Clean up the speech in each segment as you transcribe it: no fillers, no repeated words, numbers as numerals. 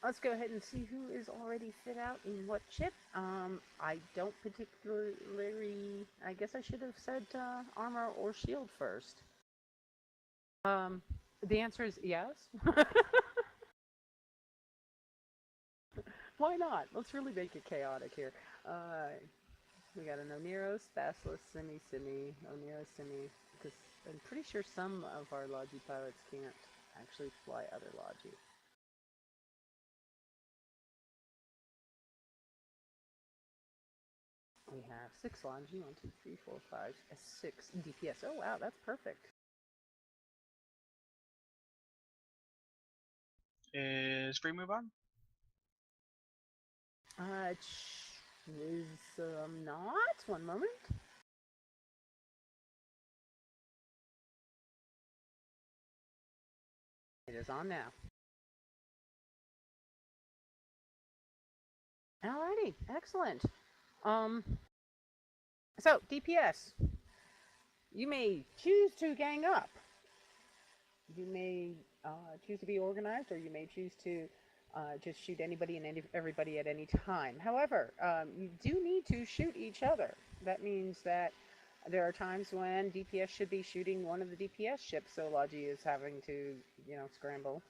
let's go ahead and see who is already fit out in what chip. I don't particularly. I guess I should have said armor or shield first. The answer is yes. Why not? Let's really make it chaotic here. We got an Oneros, Basilisk, Simi, Oneros, Simi. Because I'm pretty sure some of our Logi pilots can't actually fly other Logi. We have 6 Logi, 1, 2, 3, 4, 5, 6 DPS. Oh wow, that's perfect. Is free move on? It is not. One moment. It is on now. Alrighty, excellent. So DPS, you may choose to gang up. You may choose to be organized, or you may choose to just shoot anybody and everybody at any time. However, you do need to shoot each other. That means that there are times when DPS should be shooting one of the DPS ships, so Logi is having to, scramble.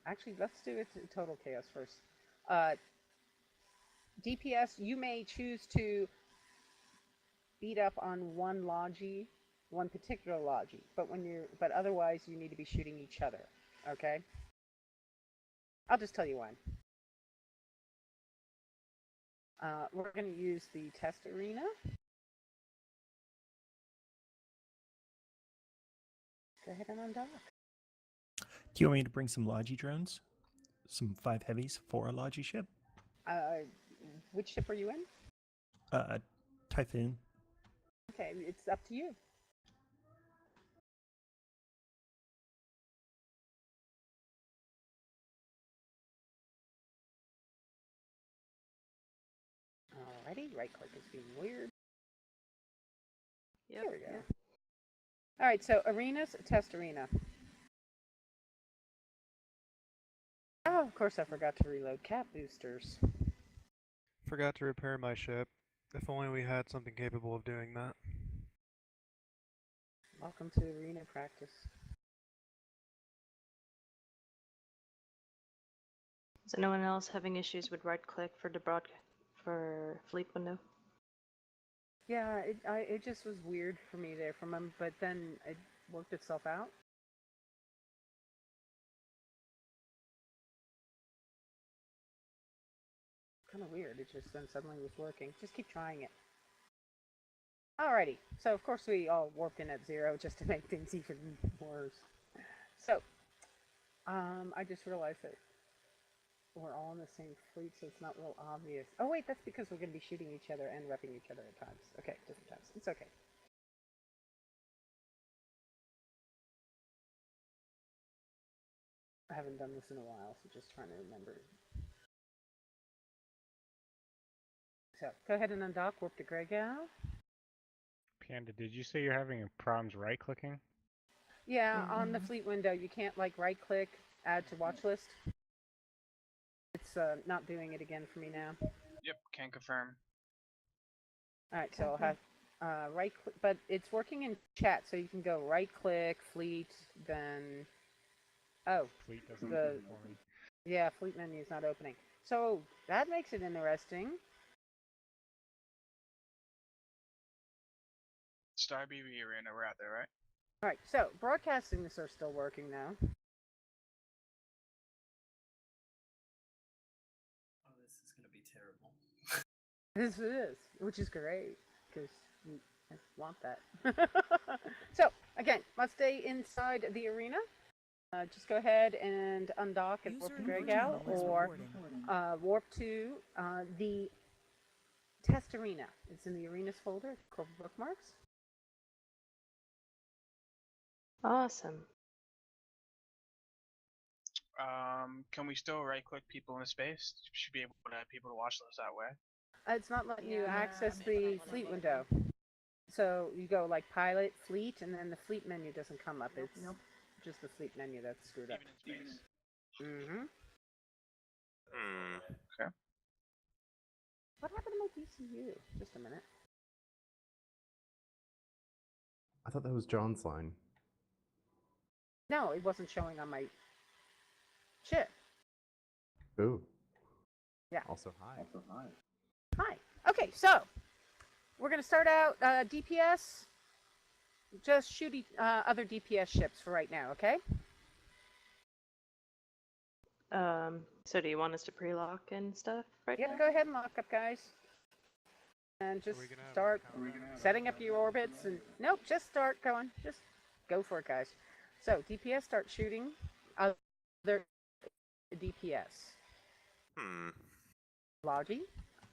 Actually, let's do it to Total Chaos first. DPS, you may choose to beat up on one Logi, one particular Logi, but otherwise you need to be shooting each other. Okay? I'll just tell you when. We're going to use the test arena. Go ahead and undock. Do you want me to bring some Logi drones? Some 5 heavies for a Logi ship? Which ship are you in? Typhoon. Okay, it's up to you. Alrighty, right click is being weird. Yep. Here we go. Alright, so arenas, test arena. Oh, of course I forgot to reload cap boosters. Forgot to repair my ship. If only we had something capable of doing that. Welcome to arena practice. Is anyone else having issues with right click for the for fleet window? Yeah, it just was weird for me there from him, but then it worked itself out. Kind of weird. It just then suddenly was working. Just keep trying it. Alrighty. So of course we all warped in at 0 just to make things even worse. So, I just realized that we're all in the same fleet, so it's not real obvious. Oh wait, that's because we're going to be shooting each other and repping each other at times. Okay, different times. It's okay. I haven't done this in a while, so just trying to remember. So, go ahead and undock, warp to Gregal. Panda, did you say you're having problems right-clicking? Yeah, on the fleet window, you can't like right-click, add to watch list. It's not doing it again for me now. Yep, can confirm. Alright, so I'll have right-click, but it's working in chat, so you can go right-click, fleet, then... Oh. Fleet doesn't open for me. Yeah, fleet menu is not opening. So, that makes it interesting. Star BB arena, we're out there, right? Alright, so, broadcasting this are still working now. Oh, this is gonna be terrible. This is, which is great, because you want that. So, again, let's stay inside the arena. Just go ahead and undock and warp to Gregal, or warp to the test arena. It's in the arenas folder, corporate bookmarks. Awesome. Can we still right-click people in the space? Should be able to have people to watch those that way. It's not letting you access the fleet window. So you go like pilot, fleet, and then the fleet menu doesn't come up. It's just the fleet menu that's screwed up. Even in space. Mm-hmm. see you. Just a minute. I thought that was John's line. No, it wasn't showing on my chip. Ooh. Yeah. Also, hi. Hi. Okay, so we're going to start out DPS. Just shoot other DPS ships for right now, okay? So do you want us to pre-lock and stuff right Yeah, now? go ahead and lock up, guys. And just we gonna have a start countdown? setting up your orbits. And nope, just start going. Just go for it, guys. So DPS, start shooting other DPS. Logi.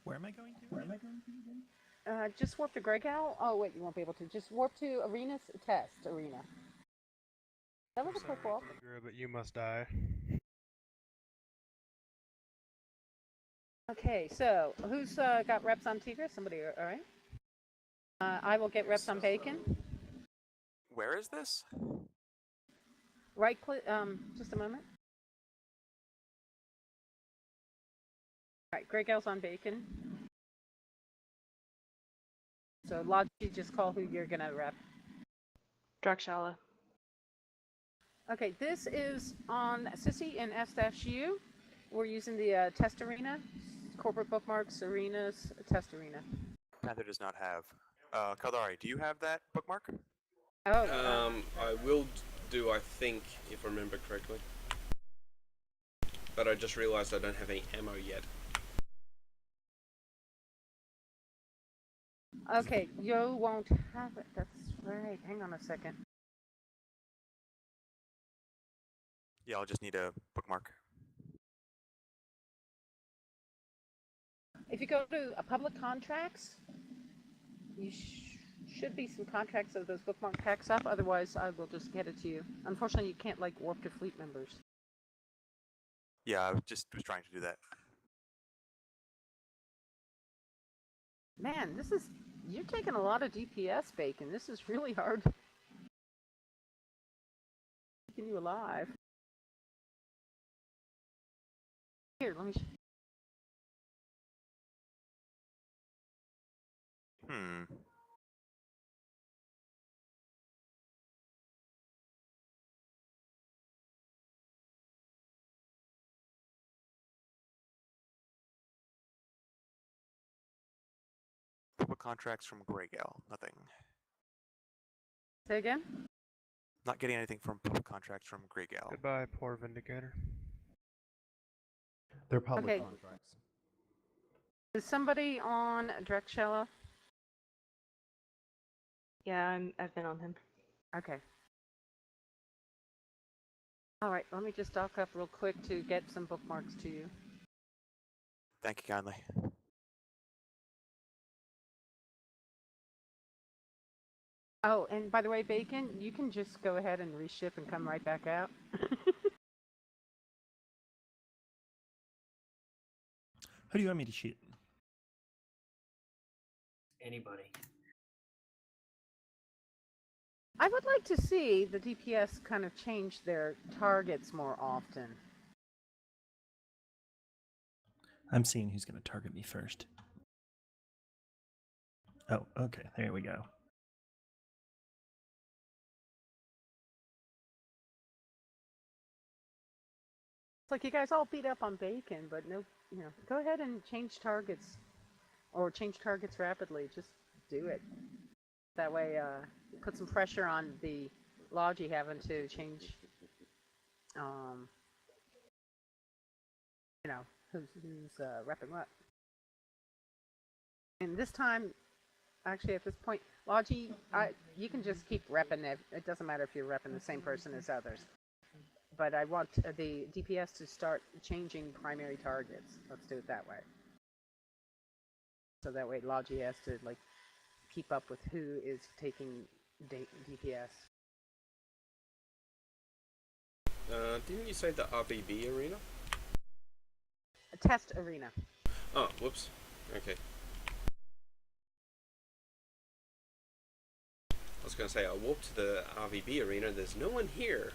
Where am I going to? Just warp to Gregal. Oh wait, you won't be able to. Just warp to Arena's test arena. That was I'm a quick sorry, walk. Tigra, but you must die. Okay, so who's got reps on Tigra? Somebody, all right. I will get reps on Bacon. Where is this? Right click. Just a moment. All right, Grey Gal's on Bacon. So Logi, just call who you're gonna rep. Drakshala. Okay, this is on Sissy and S-U. We're using the test arena, corporate bookmarks, arenas, test arena. Panther does not have. Kaldari, do you have that bookmark? Oh. I will do, I think, if I remember correctly. But I just realized I don't have any ammo yet. Okay, you won't have it. That's right. Hang on a second. Yeah, I'll just need a bookmark. If you go to public contracts, you should be some contracts of those bookmark packs up. Otherwise, I will just get it to you. Unfortunately, you can't like warp to fleet members. Yeah, I just was trying to do that. Man, you're taking a lot of DPS, Bacon. This is really hard. Keeping you alive. Here, let me. Public contracts from Greygal. Nothing. Say again? Not getting anything from public contracts from Greygal. Goodbye, poor Vindicator. They're public Okay. contracts. Is somebody on Drexella? Yeah, I've been on him. Okay. All right, let me just dock up real quick to get some bookmarks to you. Thank you kindly. Oh, and by the way, Bacon, you can just go ahead and reship and come right back out. Who do you want me to shoot? Anybody. I would like to see the DPS kind of change their targets more often. I'm seeing who's going to target me first. Oh, okay. There we go. It's like you guys all beat up on Bacon, but no, go ahead and change targets. Or change targets rapidly. Just do it. That way, put some pressure on the Logi having to change, who's repping what. And this time, actually at this point, Logi, you can just keep repping it. It doesn't matter if you're repping the same person as others. But I want the DPS to start changing primary targets. Let's do it that way. So that way Logi has to, like, keep up with who is taking DPS. Didn't you say the RVB arena? A test arena. Oh, whoops. Okay. I was going to say, I walked to the RVB arena, there's no one here.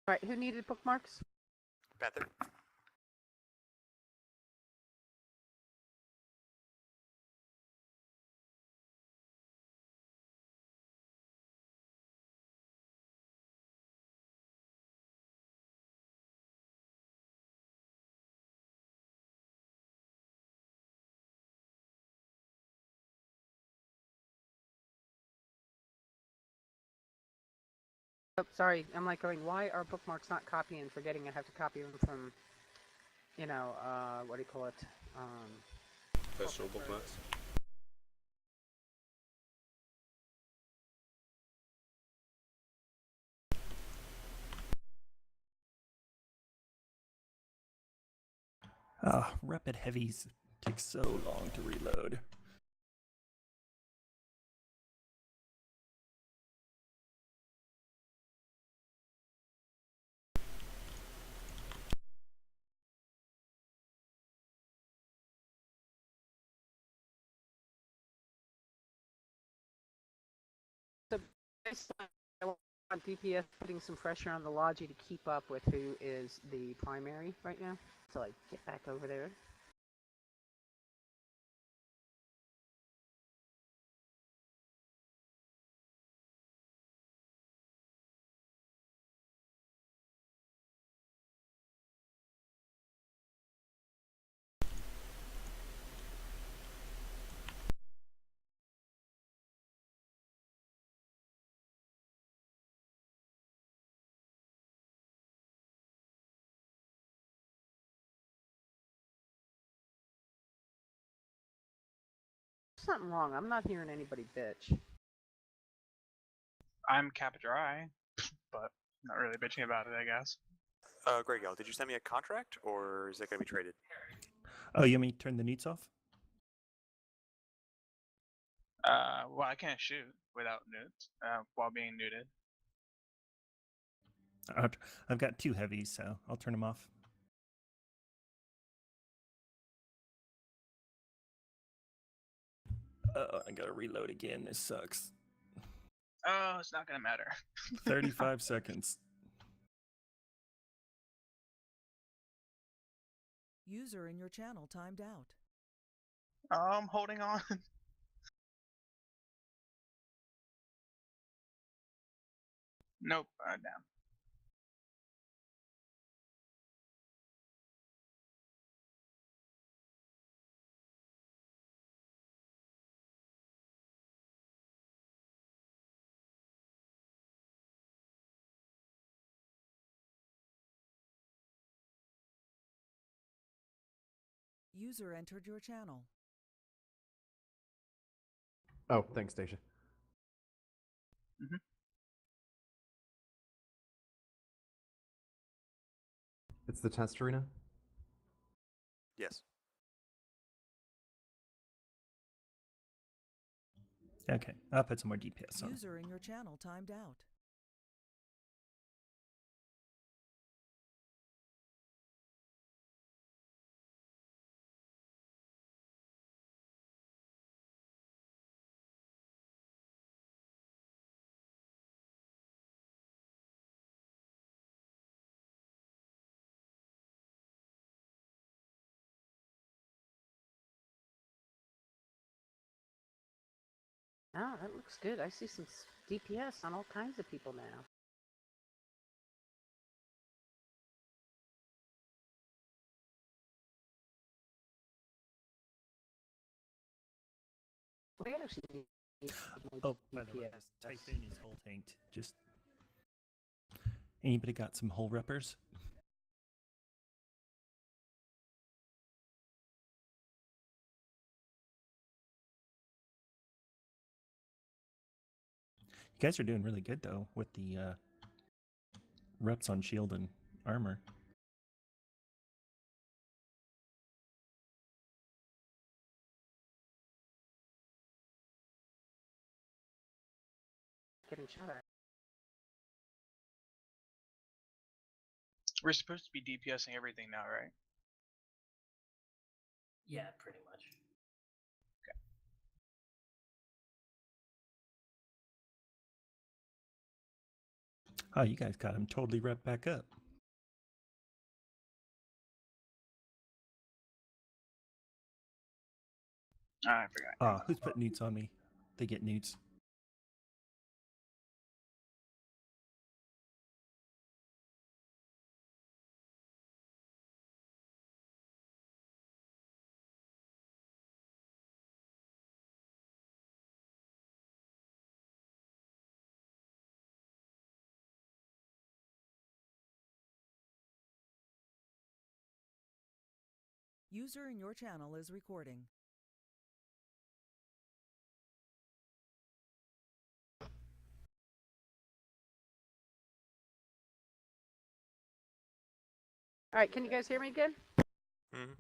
Right, who needed bookmarks? Panther. Oh, sorry, I'm like going, why are bookmarks not copying, forgetting I have to copy them from, you know, what do you call it? Personal bookmarks. Ah, rapid heavies take so long to reload. So basically, I want DPS putting some pressure on the Logi to keep up with who is the primary right now. So like, get back over there. Something wrong. I'm not hearing anybody bitch. I'm cap dry, but not really bitching about it, I guess. Greg L, did you send me a contract, or is it going to be traded? Oh, you want me to turn the newts off? Well, I can't shoot without newts, while being nuded. I've got 2 heavies, so I'll turn them off. I gotta reload again. This sucks. Oh, it's not gonna matter. 35 seconds. User in your channel timed out. I'm holding on. Nope, down. User entered your channel. Oh, thanks, Stacia. Mm-hmm. It's the test arena? Yes. Okay, I'll put some more DPS on. User in your channel timed out. Oh, that looks good. I see some DPS on all kinds of people now. We actually need more Oh, by the way, DPS. this Typhoon is whole tanked. Just anybody got some hull reppers? You guys are doing really good though with the reps on shield and armor. Getting shot at. We're supposed to be DPSing everything now, right? Yeah, pretty much. Oh, you guys got him totally revved back up. I forgot. Who's put newts on me? They get newts. User in your channel is recording. All right, can you guys hear me good? Hmm.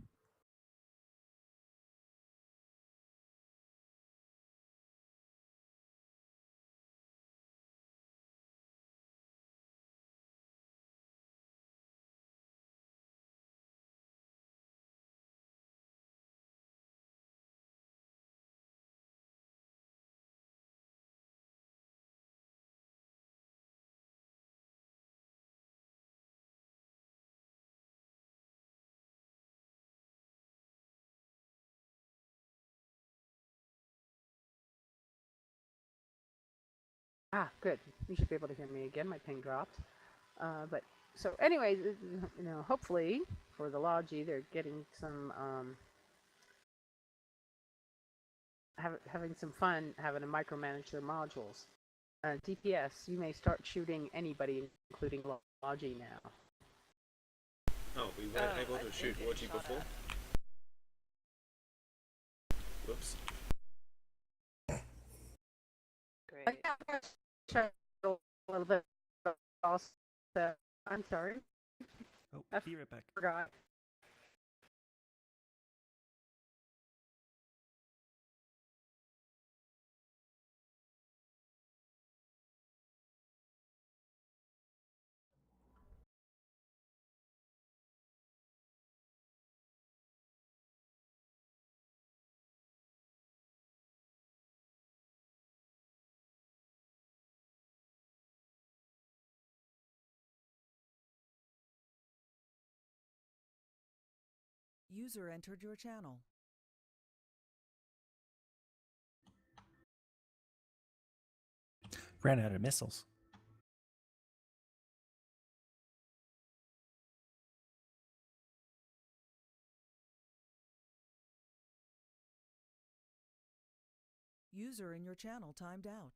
Ah, good. You should be able to hear me again. My ping dropped. But so anyway, you know, hopefully for the Logi, they're getting some having some fun having to micromanage their modules. DPS, you may start shooting anybody, including Logi now. Oh, we weren't able to shoot Logi before? Whoops. Great. A little bit. Also, I'm sorry, Oh, I be right back. forgot. User entered your channel. Ran out of missiles. User in your channel timed out.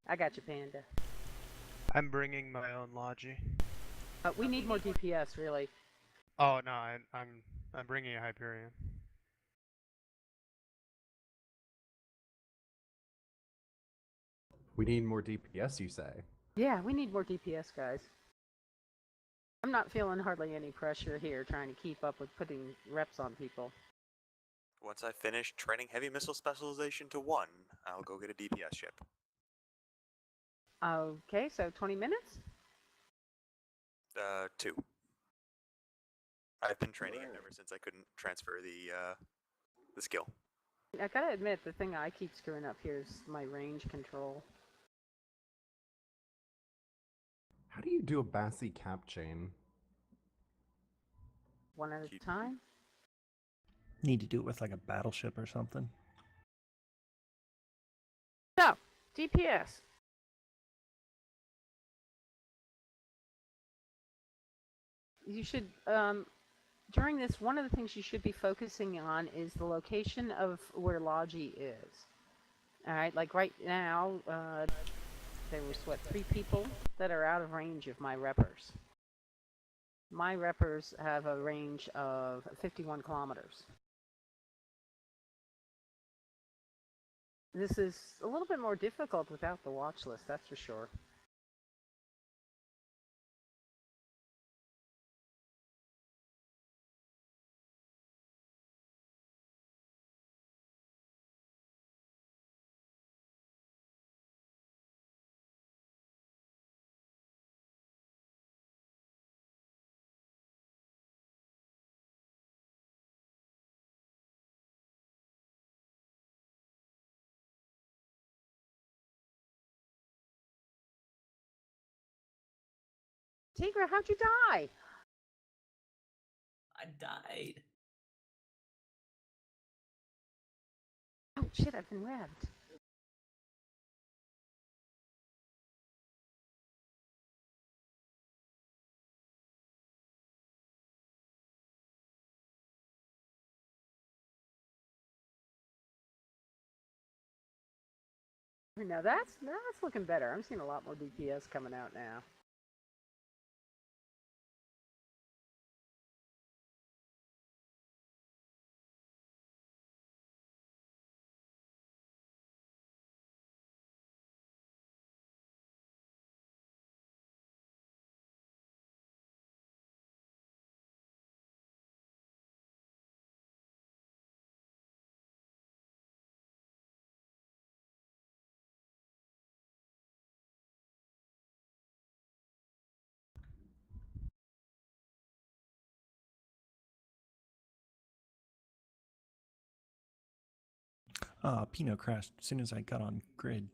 I got you, Panda. I'm bringing my own Logi. We need more DPS, really. Oh no, I'm bringing a Hyperion. We need more DPS, you say? Yeah, we need more DPS, guys. I'm not feeling hardly any pressure here trying to keep up with putting reps on people. Once I finish training heavy missile specialization to 1, I'll go get a DPS ship. Okay, so 20 minutes? 2. I've been training it ever since I couldn't transfer the skill. I gotta admit, the thing I keep screwing up here is my range control. How do you do a Bassi cap chain? One at a time? Need to do it with like a battleship or something. So, DPS. You should during this, one of the things you should be focusing on is the location of where Logi is. All right, like right now, there was, what, 3 people that are out of range of my reppers. My reppers have a range of 51 kilometers. This is a little bit more difficult without the watch list, that's for sure. Tigra, how'd you die? I died. Oh shit, I've been webbed. Now that's looking better. I'm seeing a lot more DPS coming out now. Pinot crashed as soon as I got on grid.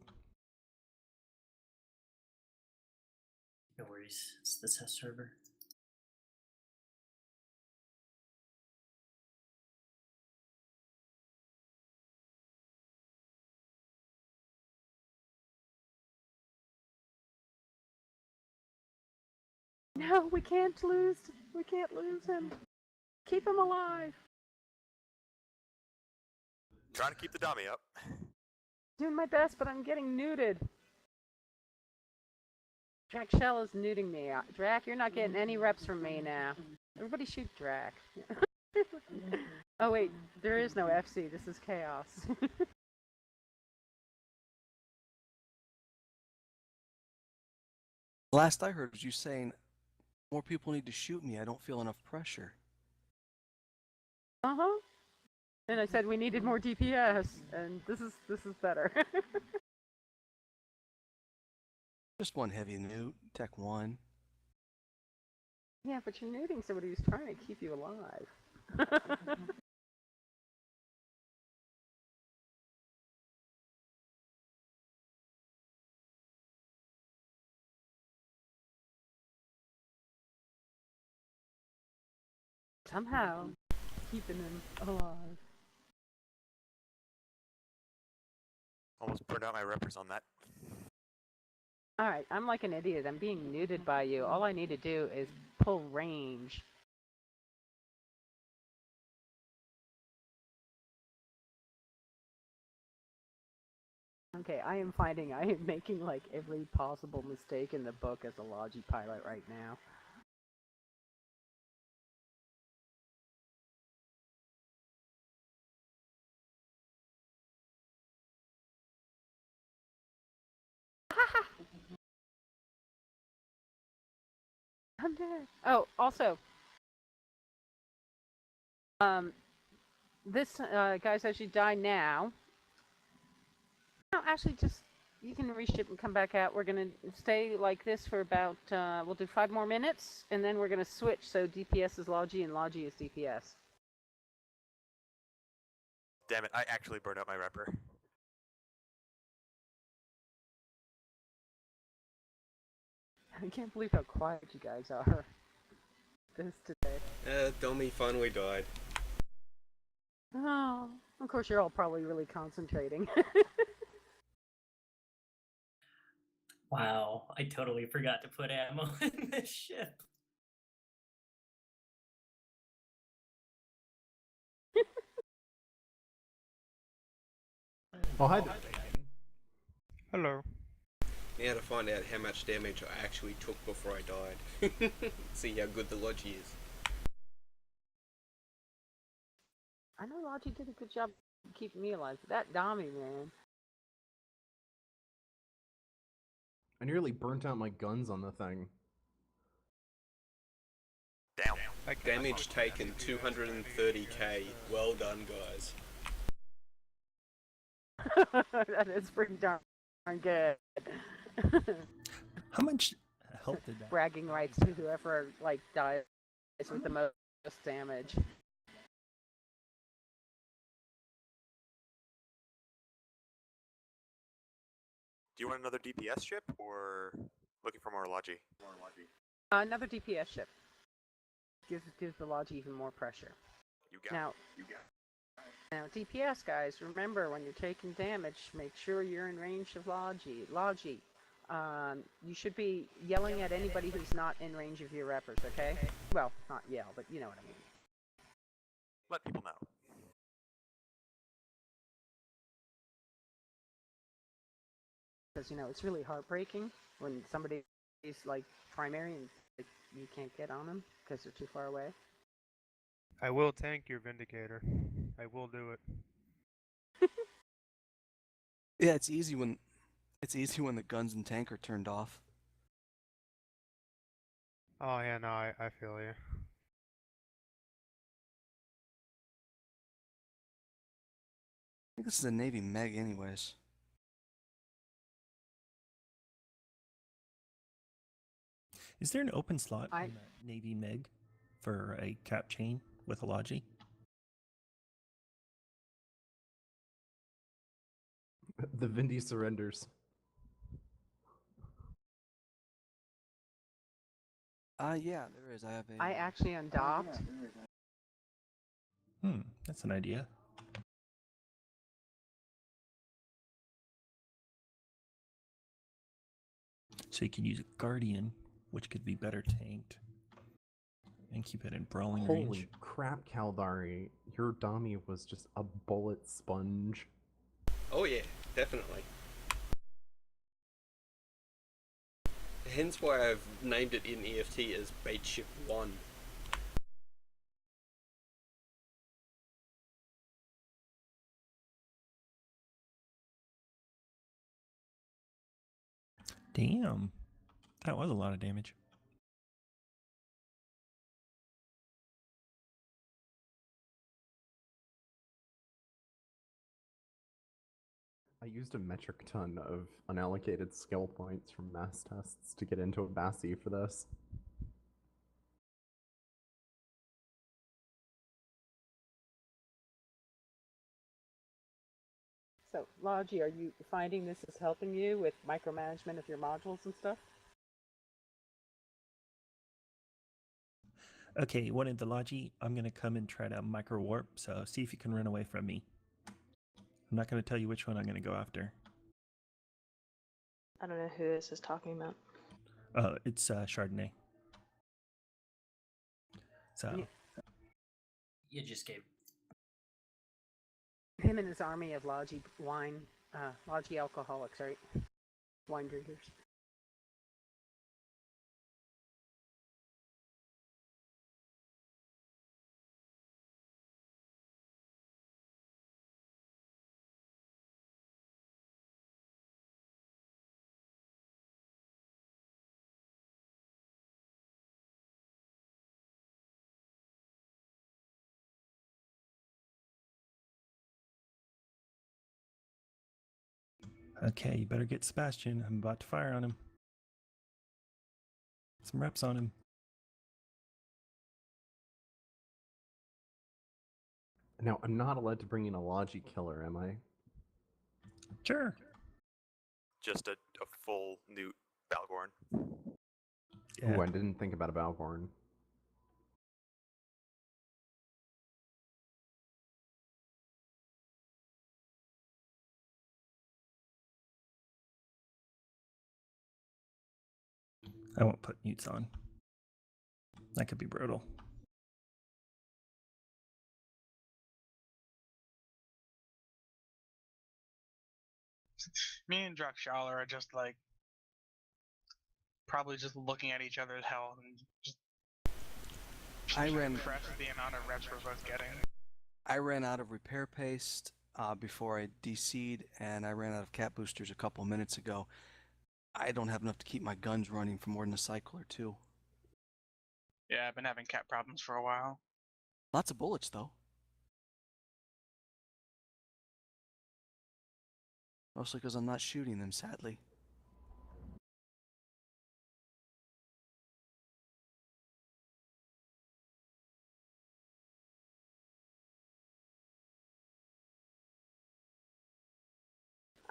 No worries. It's the test server. No, we can't lose. We can't lose him. Keep him alive. Trying to keep the dummy up. Doing my best, but I'm getting nuded. Drac Shell is nuding me. Drac, you're not getting any reps from me now. Everybody shoot Drac. Oh wait, there is no FC. This is chaos. Last I heard was you saying more people need to shoot me. I don't feel enough pressure. Uh-huh. And I said we needed more DPS, and this is better. Just one heavy newt, tech 1. Yeah, but you're nuding somebody who's trying to keep you alive. Somehow, keeping him alive. Almost burned out my reppers on that. Alright, I'm like an idiot. I'm being nuded by you. All I need to do is pull range. Okay, I am finding I am making like every possible mistake in the book as a Logi pilot right now. I'm dead. Oh, also, this guys, as you die now. No, actually, just you can reship and come back out. We're gonna stay like this for about. We'll do 5 more minutes, and then we're gonna switch. So DPS is Logi and Logi is DPS. Damn it, I actually burned out my repper. I can't believe how quiet you guys are. This today. Domi finally died. Oh, of course you're all probably really concentrating. Wow, I totally forgot to put ammo in this ship. Oh, hi there, Bacon. Hello. Now to find out how much damage I actually took before I died. See how good the Logi is. I know Logi did a good job keeping me alive. That Domi, man. I nearly burnt out my guns on the thing. Damn. Damage taken 230k. Well done, guys. That is pretty darn good. How much health did that? Bragging rights to whoever like dies with the most damage. Do you want another DPS ship or looking for more Logi? Another DPS ship gives the Logi even more pressure. You got Now, now DPS guys, remember when you're taking damage, make sure you're in range of Logi. Logi, you should be yelling at anybody who's not in range of your reppers. Okay? Well, not yell, but you know what I mean. Let people know. Because you know it's really heartbreaking when somebody is like primary and you can't get on them because they're too far away. I will tank your Vindicator. I will do it. Yeah, it's easy when the guns and tank are turned off. Oh yeah, no, I feel you. I think this is a Navy Meg anyways. Is there an open slot I- in the Navy Meg for a cap chain with a Logi? The Vindy surrenders. Yeah, there is. I have a. I actually undocked. That's an idea. So you can use a Guardian, which could be better tanked, and keep it in brawling Holy range. crap, Caldari. Your Domi was just a bullet sponge. Oh yeah, definitely. Hence why I've named it in EFT as Bait Ship 1. Damn. That was a lot of damage. I used a metric ton of unallocated skill points from mass tests to get into a Bassi for this. So, Logi, are you finding this is helping you with micromanagement of your modules and stuff? Okay, one in the Logi, I'm going to come and try to micro warp, so see if you can run away from me. I'm not going to tell you which one I'm going to go after. I don't know who this is talking about. It's Chardonnay. So, Yeah. You just gave. Him and his army of Logi Logi alcoholics, right? Wine drinkers. okay, you better get Sebastian. I'm about to fire on him. Some reps on him. Now, I'm not allowed to bring in a Logi killer, am I? Sure. Just a full new Balgorn. Yeah. Ooh, I didn't think about a Balgorn. I won't put mutes on. That could be brutal. Me and Drakshal are just like probably just looking at each other's health and just I ran impressed with the amount of reps we're both getting. I ran out of repair paste before I DC'd, and I ran out of cat boosters a couple minutes ago. I don't have enough to keep my guns running for more than a cycle or two. Yeah, I've been having cat problems for a while. Lots of bullets, though. Mostly because I'm not shooting them, sadly.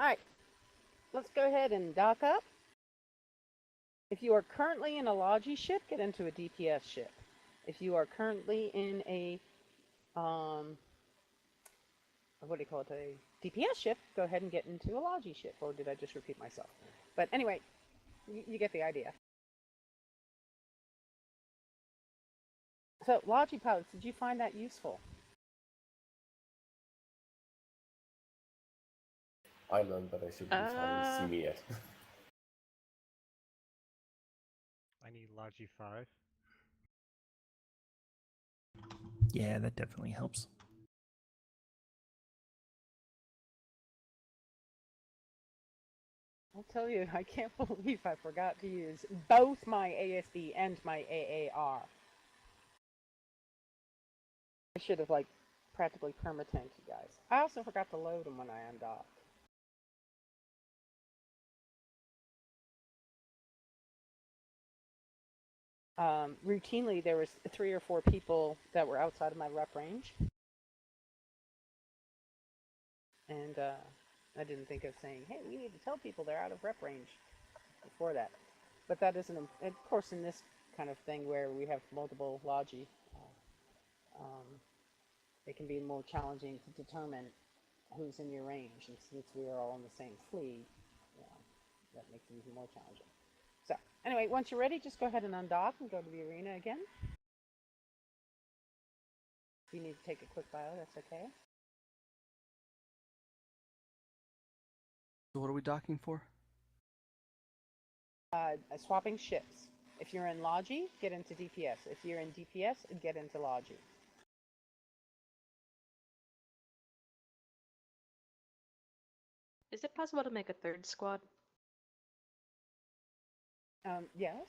Alright, let's go ahead and dock up. If you are currently in a Logi ship, get into a DPS ship. If you are currently in a, what do you call it, a DPS ship, go ahead and get into a Logi ship. Or did I just repeat myself? But anyway, you get the idea. So, Logi pilots, did you find that useful? I learned that I should use how you see me yet. I need Logi 5. Yeah, that definitely helps. I'll tell you, I can't believe I forgot to use both my ASD and my AAR. I should have, like, practically perma-tanked you guys. I also forgot to load them when I undocked. Routinely, there was 3 or 4 people that were outside of my rep range. And I didn't think of saying, hey, we need to tell people they're out of rep range before that. But that isn't, of course, in this kind of thing where we have multiple Logi, it can be more challenging to determine who's in your range. And since we are all in the same fleet, that makes it even more challenging. So, anyway, once you're ready, just go ahead and undock and go to the arena again. If you need to take a quick bio, that's okay. So what are we docking for? Swapping ships. If you're in Logi, get into DPS. If you're in DPS, get into Logi. Is it possible to make a third squad? Yes.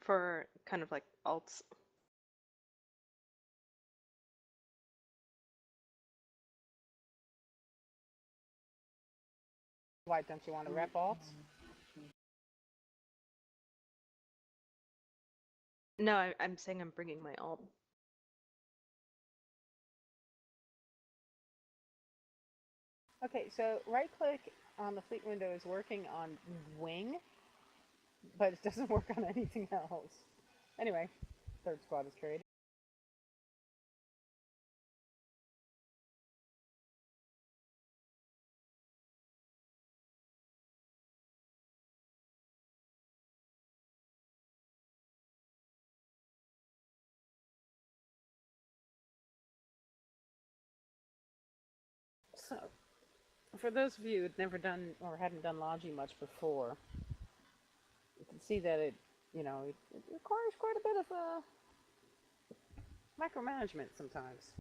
For kind of like alts. Why don't you want to rep alts? No, I'm saying I'm bringing my alt. Okay, so right click on the fleet window is working on wing, but it doesn't work on anything else. Anyway, third squad is created. So, for those of you who've never done or hadn't done Logi much before, you can see that it requires quite a bit of micromanagement sometimes.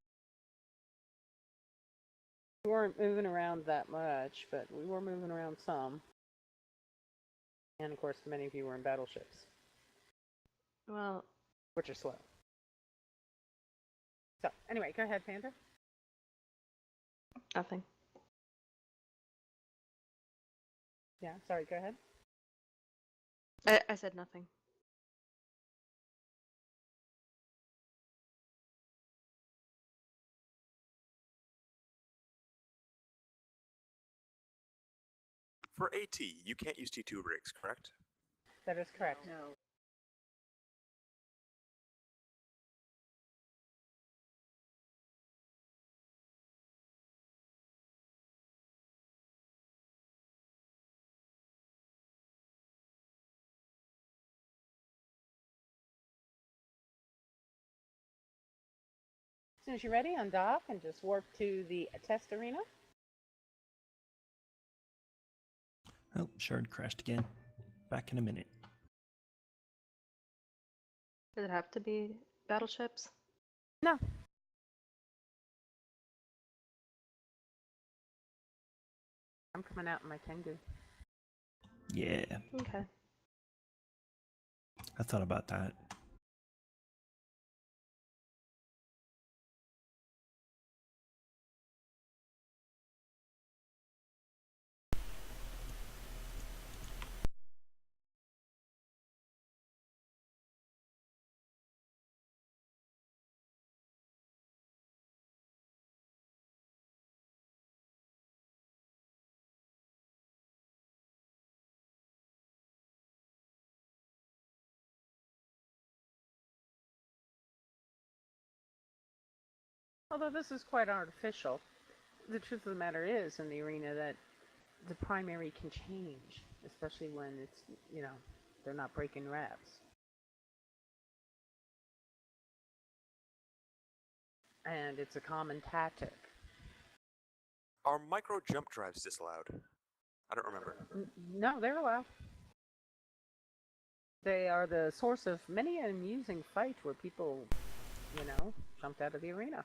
We weren't moving around that much, but we were moving around some. And of course, many of you were in battleships. Well, which are slow. So, anyway, go ahead, Panda. Nothing. Yeah, sorry, go ahead. I said nothing. For AT, you can't use T2 rigs, correct? That is correct. No. As soon as you're ready, undock and just warp to the test arena. Oh, Shard crashed again. Back in a minute. Does it have to be battleships? No. I'm coming out in my Tengu. Yeah, Okay. I thought about that. Although this is quite artificial, the truth of the matter is in the arena that the primary can change, especially when it's, they're not breaking reps. And it's a common tactic. Are micro jump drives disallowed? I don't remember. No, they're allowed. They are the source of many an amusing fight where people, jumped out of the arena.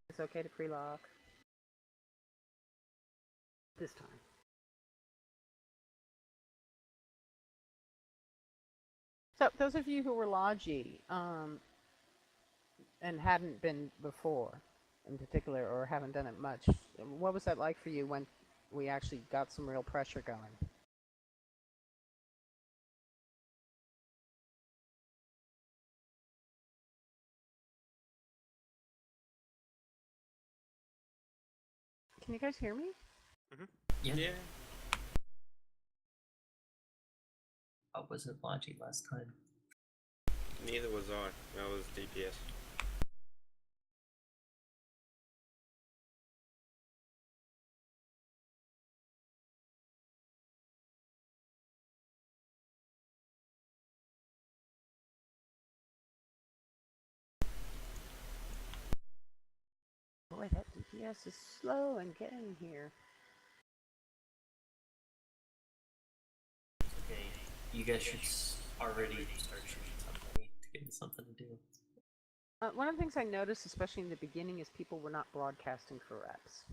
It's okay to pre-lock. This time. So, those of you who were Logi, and hadn't been before, in particular, or haven't done it much, what was that like for you when we actually got some real pressure going? Can you guys hear me? Mm-hmm. Yeah. Yeah. I wasn't Logi last time. Neither was I. I was DPS. Boy, that DPS is slow in getting here. Okay, you guys should already start shooting somebody to give me something to do. One of the things I noticed, especially in the beginning, is people were not broadcasting for reps.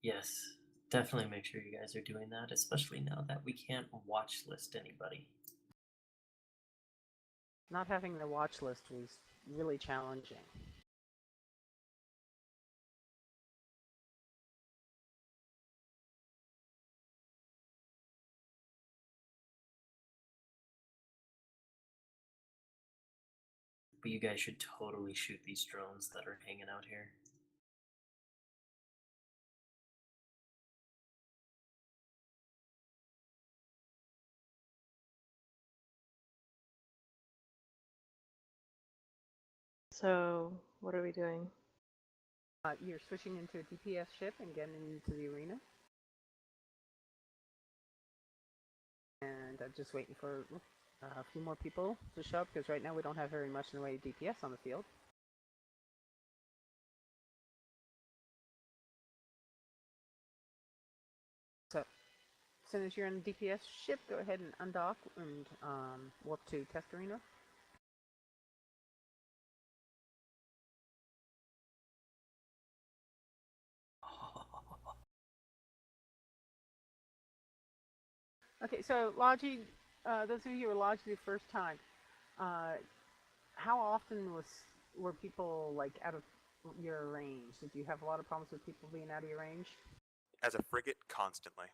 Yes, definitely make sure you guys are doing that, especially now that we can't watch list anybody. Not having the watch list was really challenging. But you guys should totally shoot these drones that are hanging out here. So, what are we doing? You're switching into a DPS ship and getting into the arena. And I'm just waiting for a few more people to show up, because right now we don't have very much in the way of DPS on the field. So, as soon as you're in the DPS ship, go ahead and undock and warp to test arena. Okay, so Logi, those of you who are Logi the first time, how often were people like out of your range? Did you have a lot of problems with people being out of your range? As a frigate, constantly.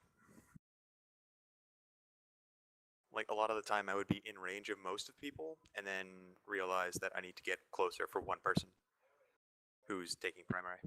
Like, a lot of the time I would be in range of most of people, and then realize that I need to get closer for one person who's taking primary.